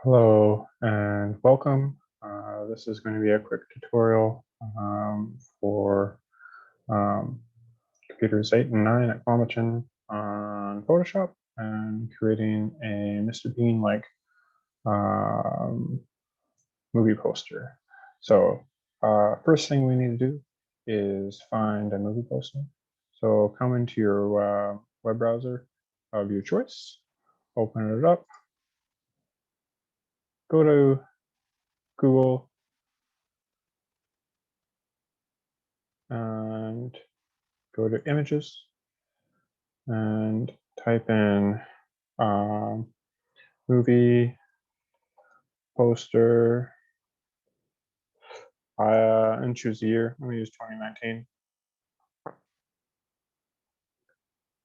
Hello and welcome. This is going to be a quick tutorial for computers 8 and 9 at Quamichan on Photoshop and creating a Mr. Bean like movie poster. So first thing we need to do is find a movie poster. So come into your web browser of your choice, open it up, go to Google and go to images and type in movie poster and choose the year. I'm going to use 2019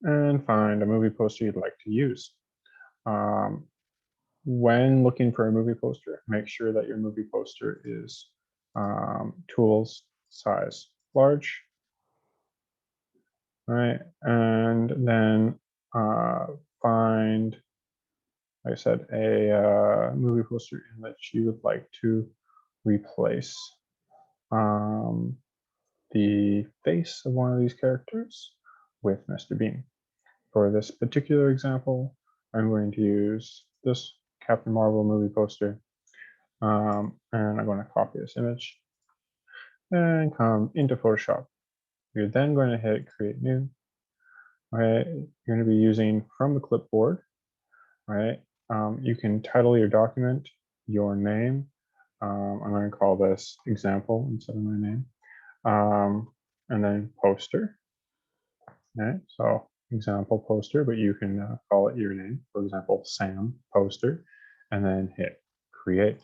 and find a movie poster you'd like to use. When looking for a movie poster, make sure that your movie poster is tools size large. Right, and then find, like I said, a movie poster in which you would like to replace the face of one of these characters with Mr. Bean. For this particular example, I'm going to use this Captain Marvel movie poster, and I'm going to copy this image and come into Photoshop. You're then going to hit Create New. Right, you're going to be using from the clipboard. Right, you can title your document your name. I'm going to call this example instead of my name. And then poster. Okay, so example poster, but you can call it your name. For example, Sam poster, and then hit create.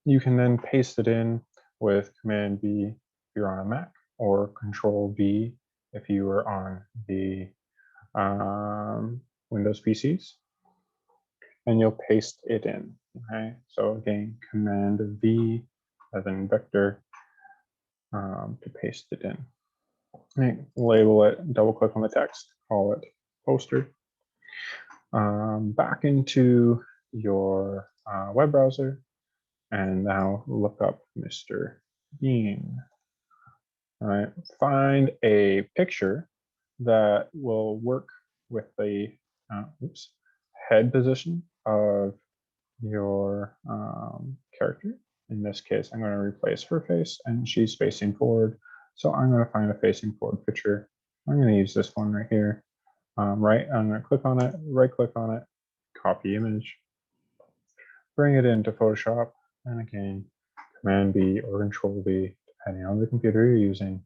You can then paste it in with Command V if you're on a Mac, or Control V if you are on the Windows PCs, and you'll paste it in. Okay, so again, Command V as in vector to paste it in. Right, label it, double click on the text, call it poster. Back into your web browser, and now look up Mr. Bean. All right, find a picture that will work with the head position of your character. In this case, I'm going to replace her face, and she's facing forward. So I'm going to find a facing forward picture. I'm going to use this one right here. Right, I'm going to click on it, right click on it, copy image, bring it into Photoshop, and again, Command B or Control V, depending on the computer you're using,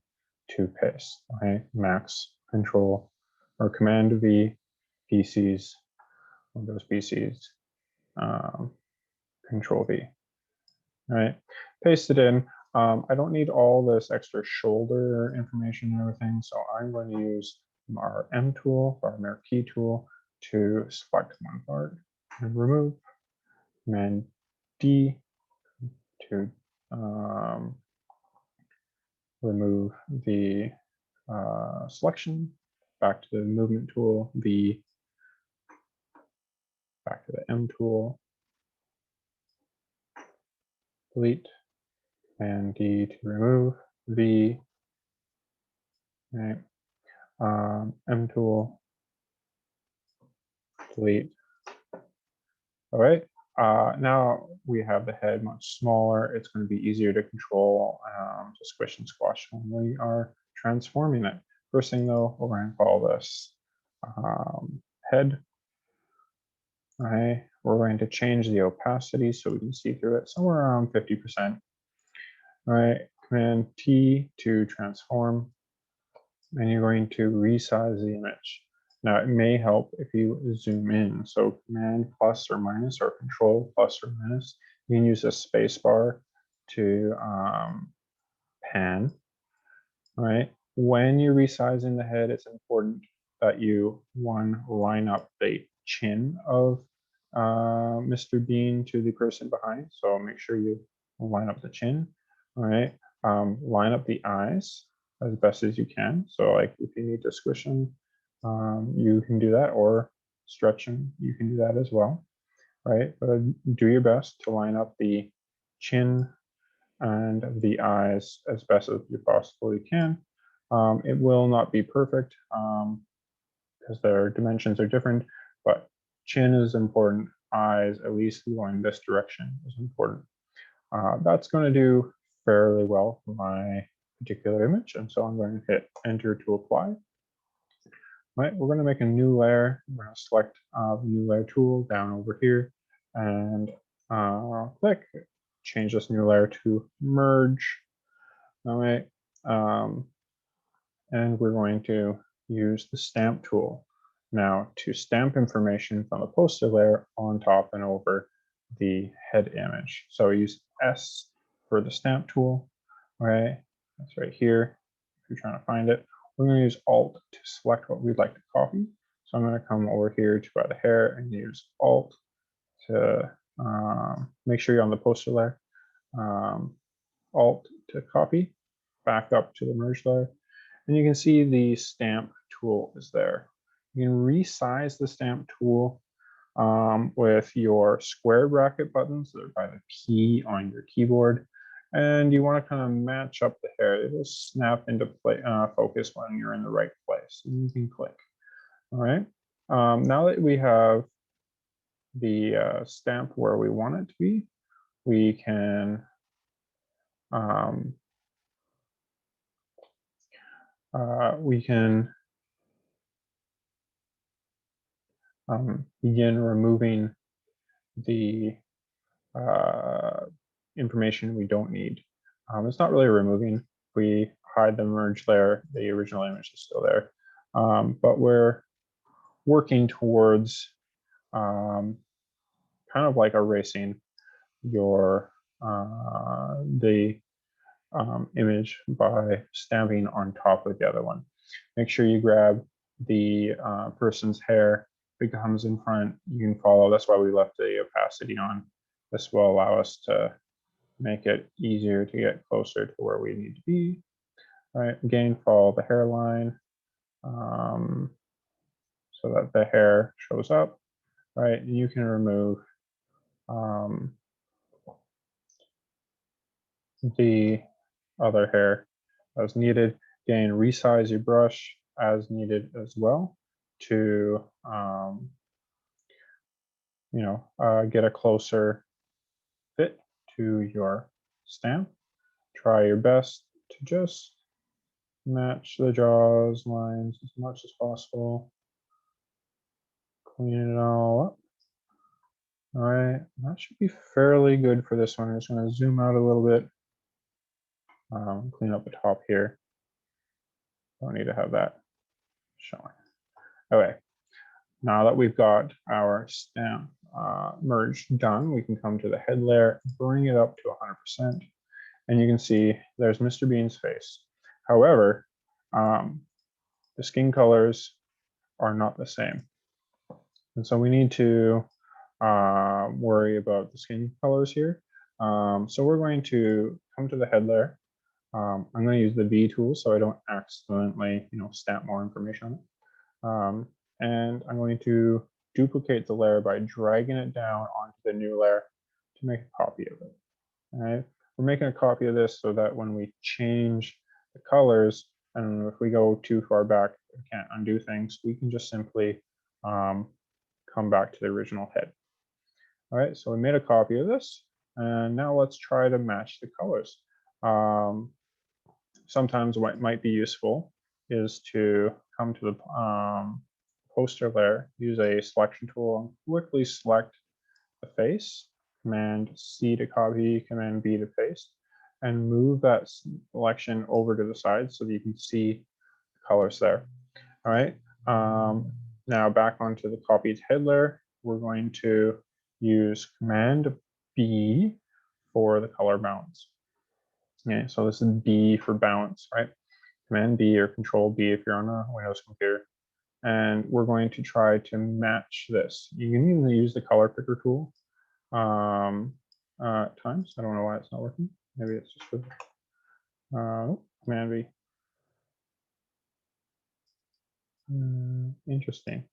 to paste. Okay, Max Control or Command V, PCs, Windows PCs, Control V. All right, paste it in. I don't need all this extra shoulder information and everything, so I'm going to use our M tool, our marquee tool, to select one part and remove, Command D to remove the selection, back to the movement tool, V, back to the M tool, delete, and D to remove, V, right, M tool, delete. All right, now we have the head much smaller. It's going to be easier to control, to squish and squash when we are transforming it. First thing though, we're going to call this head. All right, we're going to change the opacity so we can see through it somewhere around 50%. All right, Command T to transform, and you're going to resize the image. Now it may help if you zoom in. So Command plus or minus or Control plus or minus. You can use a space bar to pan. All right, when you're resizing the head, it's important that you line up the chin of Mr. Bean to the person behind. So make sure you line up the chin. All right, line up the eyes as best as you can. So like if you need to squish them, you can do that, or stretch them, you can do that as well. right? But do your best to line up the chin and the eyes as best as you possibly can. It will not be perfect because their dimensions are different, but chin is important. Eyes, at least going this direction, is important. That's going to do fairly well for my particular image, and so I'm going to hit enter to apply. Right, we're going to make a new layer. We're going to select the new layer tool down over here and click, change this new layer to merge. All right, and we're going to use the stamp tool now to stamp information from the poster layer on top and over the head image. So we use S for the stamp tool, right? That's right here. If you're trying to find it, we're going to use Alt to select what we'd like to copy. So I'm going to come over here to the hair and use Alt to make sure you're on the poster layer. Alt to copy, back up to the merge layer. And you can see the stamp tool is there. You can resize the stamp tool with your square bracket buttons that are by the P on your keyboard. And you want to kind of match up the hair. It will snap into focus when you're in the right place. And you can click. All right. Now that we have the stamp where we want it to be, we can begin removing the information we don't need. It's not really removing. We hide the merge layer, the original image is still there. But we're working towards kind of like erasing your the image by stamping on top of the other one. Make sure you grab the person's hair. If it comes in front, you can follow. That's why we left the opacity on. This will allow us to make it easier to get closer to where we need to be. All right, again, follow the hairline so that the hair shows up, right? And you can remove the other hair as needed. Again, resize your brush as needed as well to get a closer fit to your stamp. Try your best to just match the jaws lines as much as possible. Clean it all up. All right, that should be fairly good for this one. I'm just going to zoom out a little bit. Clean up the top here. Don't need to have that showing. Okay, now that we've got our stamp merge done, we can come to the head layer, bring it up to 100%, and you can see there's Mr. Bean's face. However, the skin colors are not the same. And so we need to worry about the skin colors here. So we're going to come to the head layer. I'm going to use the V tool so I don't accidentally, stamp more information on it. And I'm going to duplicate the layer by dragging it down onto the new layer to make a copy of it. All right, we're making a copy of this so that when we change the colors, and if we go too far back, we can't undo things, we can just simply come back to the original head. All right, so we made a copy of this, and now let's try to match the colors. Sometimes what might be useful is to come to the poster layer, use a selection tool, and quickly select the face, Command C to copy, Command B to paste, and move that selection over to the side so that you can see the colors there. All right, now back onto the copied head layer, we're going to use Command B for the color balance. Okay, so this is B for balance, right? Command B or Control B if you're on a Windows computer. And we're going to try to match this. You can even use the color picker tool at times. I don't know why it's not working. Maybe it's just for Command B. Interesting.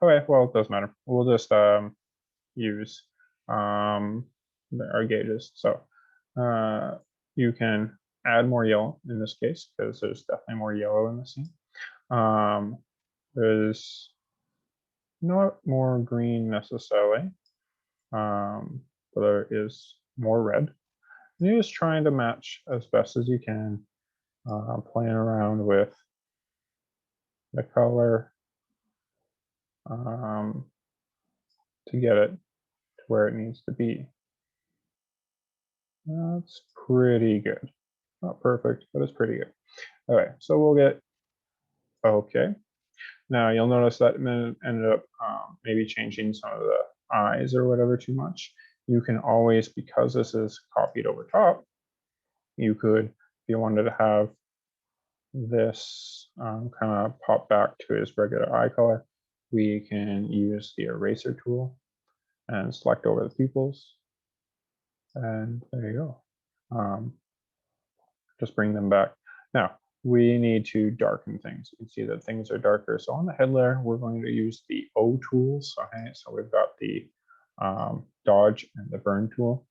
Okay, well, it doesn't matter. We'll just use our gauges. So you can add more yellow in this case because there's definitely more yellow in the scene. There's not more green necessarily, but there is more red. And you're just trying to match as best as you can, playing around with the color to get it to where it needs to be. That's pretty good. Not perfect, but it's pretty good. All right, so we'll get okay. Now you'll notice that ended up maybe changing some of the eyes or whatever too much. You can always, because this is copied over top, you could, if you wanted to have this kind of pop back to his regular eye color, we can use the eraser tool and select over the pupils. And there you go. Just bring them back. Now, we need to darken things. You can see that things are darker. So on the head layer, we're going to use the O tools. Okay, so we've got the dodge and the burn tool.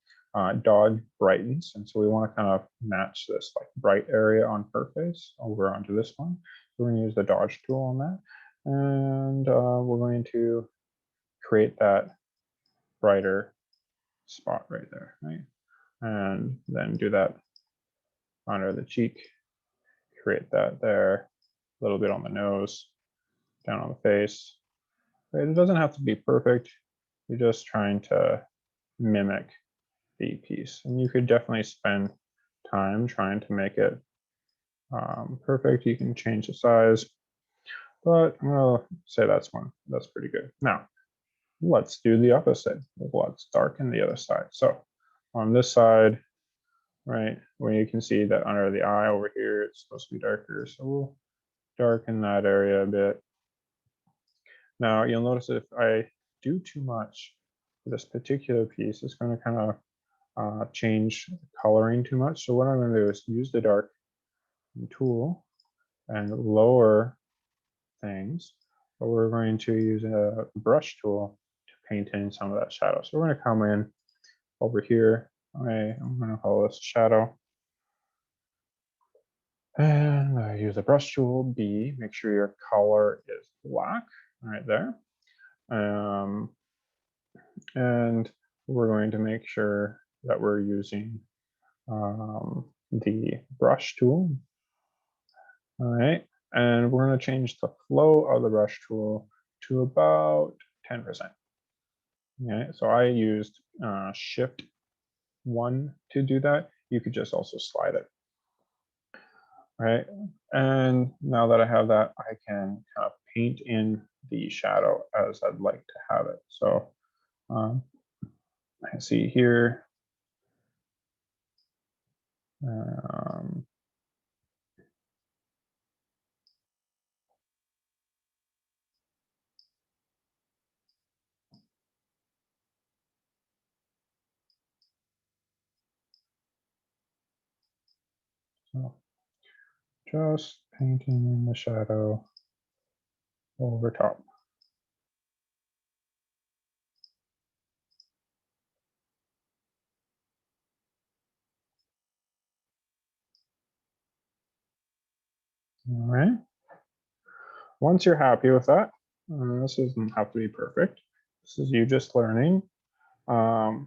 Dodge brightens, and so we want to kind of match this like bright area on her face over onto this one. So we're going to use the dodge tool on that, and we're going to create that brighter spot right there, right? And then do that under the cheek, create that there, a little bit on the nose, down on the face. Right? It doesn't have to be perfect. You're just trying to mimic the piece. And you could definitely spend time trying to make it perfect. You can change the size, but I'm gonna say that's pretty good. Now, let's do the opposite. Let's darken the other side. So on this side, right, where you can see that under the eye over here, it's supposed to be darker. So we'll darken that area a bit. Now you'll notice if I do too much for this particular piece, it's going to kind of change the coloring too much. So what I'm going to do is use the dark tool and lower things, but we're going to use a brush tool to paint in some of that shadow. So we're going to come in over here. I'm going to call this shadow. And I use the brush tool B, make sure your color is black right there. And we're going to make sure that we're using the brush tool. All right, and we're going to change the flow of the brush tool to about 10%. Okay, so I used Shift 1 to do that. You could just also slide it. Right, and now that I have that, I can kind of paint in the shadow as I'd like to have it. So I see here. So just painting in the shadow over top. All right. Once you're happy with that, this doesn't have to be perfect. This is you just learning. You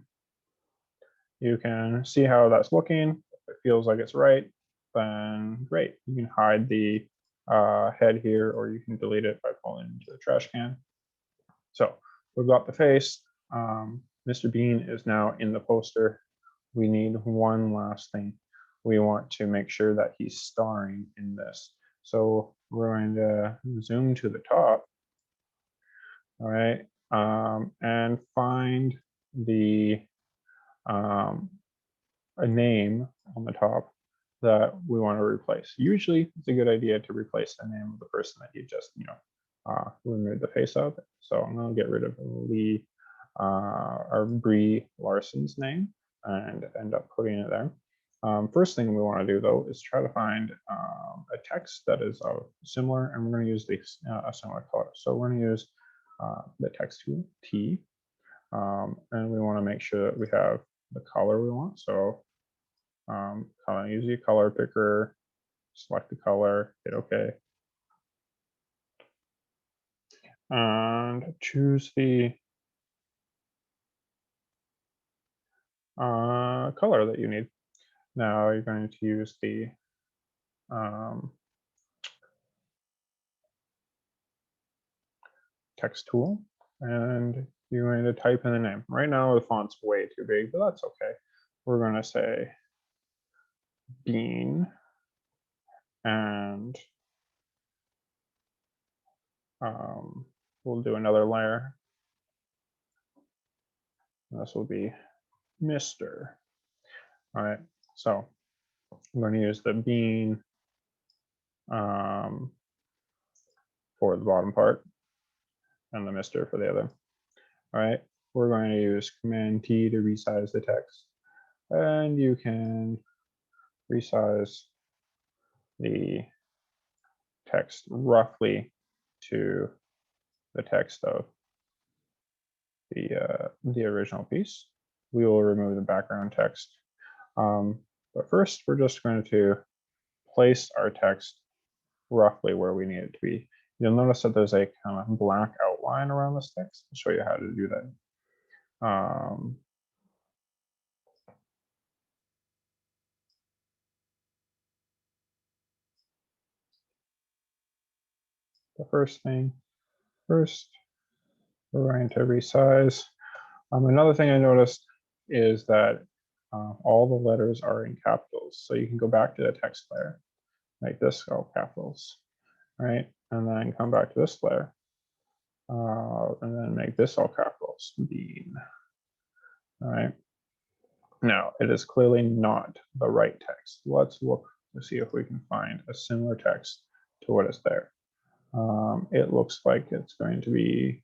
can see how that's looking. If it feels like it's right, then great. You can hide the head here, or you can delete it by pulling into the trash can. So we've got the face. Mr. Bean is now in the poster. We need one last thing. We want to make sure that he's starring in this. So we're going to zoom to the top, all right, and find the a name on the top that we want to replace. Usually it's a good idea to replace the name of the person that you just, remove the face of. So I'm going to get rid of Lee or Brie Larson's name and end up putting it there. First thing we want to do though is try to find a text that is similar, and we're going to use a similar color. So we're going to use the text tool T. And we want to make sure that we have the color we want. So use your color picker, select the color, hit OK. And choose the color that you need. Now you're going to use the text tool, and you're going to type in the name. Right now the font's way too big, but that's okay. We're going to say Bean, and we'll do another layer. This will be Mr. All right, so I'm going to use the Bean for the bottom part and the Mr. for the other. All right, we're going to use Command T to resize the text, and you can resize the text roughly to the text of the original piece. We will remove the background text. But first, we're just going to place our text roughly where we need it to be. You'll notice that there's a kind of black outline around this text. I'll show you how to do that. The first thing, we're going to resize. Another thing I noticed is that all the letters are in capitals. So you can go back to the text layer, make this all capitals, right? And then come back to this layer, and then make this all capitals, Bean. All right. Now, it is clearly not the right text. Let's look to see if we can find a similar text to what is there. It looks like it's going to be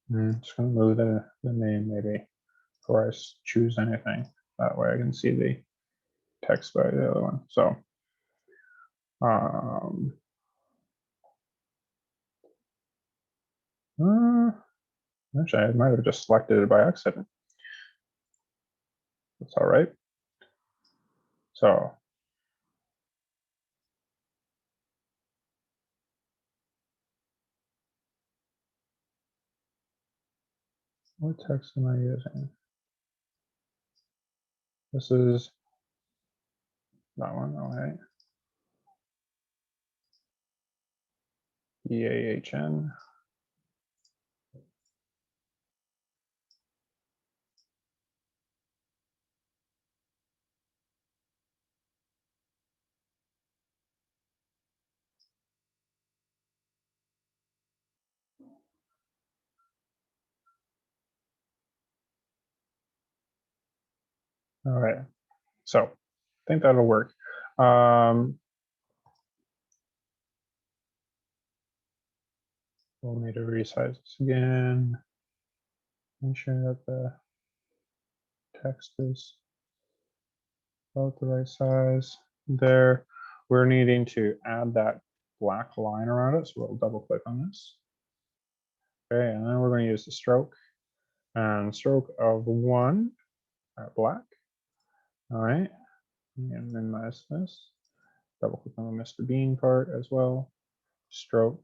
just going to move the name maybe before I choose anything. That way I can see the text by the other one. So actually, I might have just selected it by accident. That's all right. So what text am I using? This is that one, okay. EAHN. All right, so I think that'll work. We'll need to resize this again. Make sure that the text is about the right size. There, we're needing to add that black line around it, so we'll double click on this. Okay, and then we're going to use the stroke, and stroke of 1 at black. All right, and minimize this. Double click on the Mr.Bean part as well. Stroke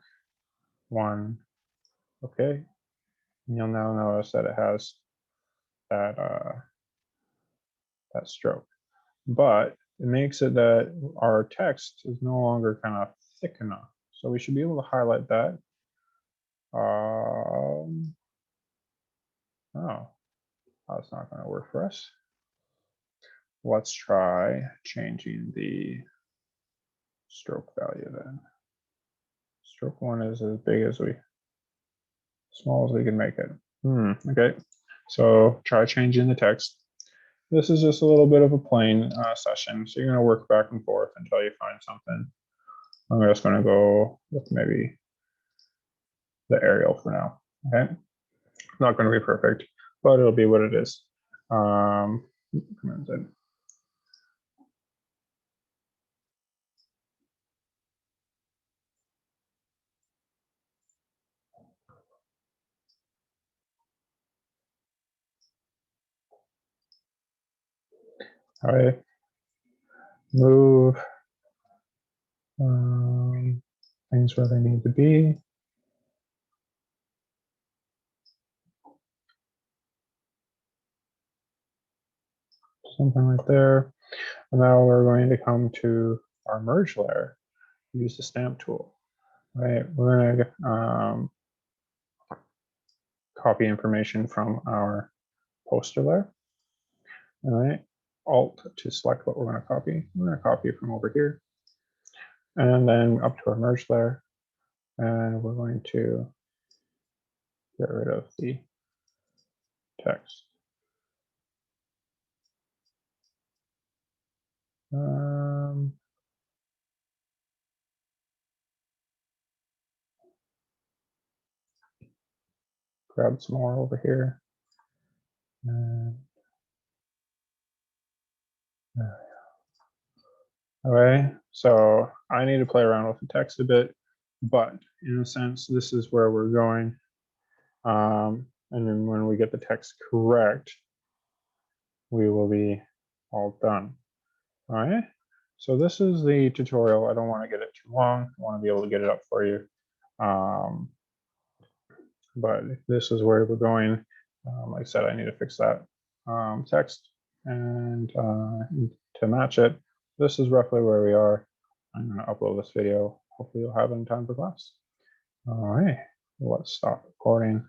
1. Okay, and you'll now notice that it has that that stroke, but it makes it that our text is no longer kind of thick enough. So we should be able to highlight that. Oh, that's not going to work for us. Let's try changing the stroke value then. Stroke 1 is as big as small as we can make it. Okay, so try changing the text. This is just a little bit of a plain session, so you're going to work back and forth until you find something. I'm just going to go with maybe the Arial for now. Okay, not going to be perfect, but it'll be what it is. All right, move things where they need to be. Something right there. And now we're going to come to our merge layer. Use the stamp tool. Right, we're going to copy information from our poster layer. All right, Alt to select what we're going to copy. We're going to copy it from over here, and then up to our merge layer, and we're going to get rid of the text. Grab some more over here. And all right, so I need to play around with the text a bit, but in a sense, this is where we're going. And then when we get the text correct, we will be all done. All right, so this is the tutorial. I don't want to get it too long. I want to be able to get it up for you. But this is where we're going. Like I said, I need to fix that text, and to match it, this is roughly where we are. I'm going to upload this video. Hopefully you'll have it in time for class. All right, let's stop recording.